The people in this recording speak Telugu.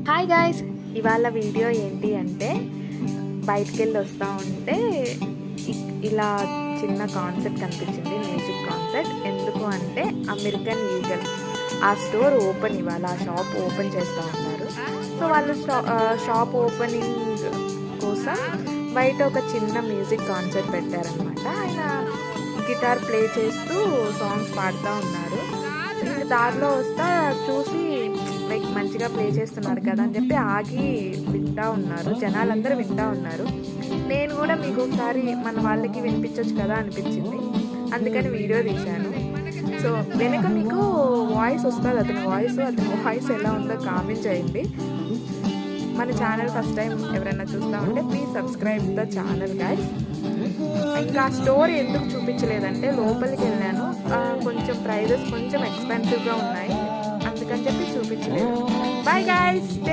హాయ్ గాయ్స్, ఇవాళ వీడియో ఏంటి అంటే బయటికి వెళ్ళి వస్తూ ఉంటే ఇలా చిన్న కాన్సెప్ట్ కనిపించింది, మ్యూజిక్ కాన్సెప్ట్. ఎందుకు అంటే అమెరికన్ ఈగల్ ఆ స్టోర్ ఓపెన్, ఇవాళ ఆ షాప్ ఓపెన్ చేస్తూ ఉన్నారు. సో వాళ్ళు షాప్ ఓపెనింగ్ కోసం బయట ఒక చిన్న మ్యూజిక్ కాన్సెప్ట్ పెట్టారనమాట. ఆయన గిటార్ ప్లే చేస్తూ సాంగ్స్ పాడుతూ ఉన్నారు. ఇంకా దారిలో వస్తా చూసి లైక్ మంచిగా ప్లే చేస్తున్నారు కదా అని చెప్పి ఆగి వింటూ ఉన్నారు. జనాలందరూ వింటూ ఉన్నారు. నేను కూడా మీకు ఒకసారి మన వాళ్ళకి వినిపించవచ్చు కదా అనిపించింది, అందుకని వీడియో తీశాను. సో వెనక మీకు వాయిస్ వస్తుంది, అతని వాయిస్ ఎలా ఉందో కామెంట్ చేయండి. మన ఛానల్ ఫస్ట్ టైం ఎవరైనా చూస్తూ ఉంటే please subscribe the channel guys. ఇంకా స్టోర్ ఎందుకు చూపించలేదంటే లోపలికి వెళ్ళాను, కొంచెం ప్రైజెస్ కొంచెం ఎక్స్పెన్సివ్గా ఉన్నాయి, అందుకని చెప్పి చూపించలేదు. Bye guys.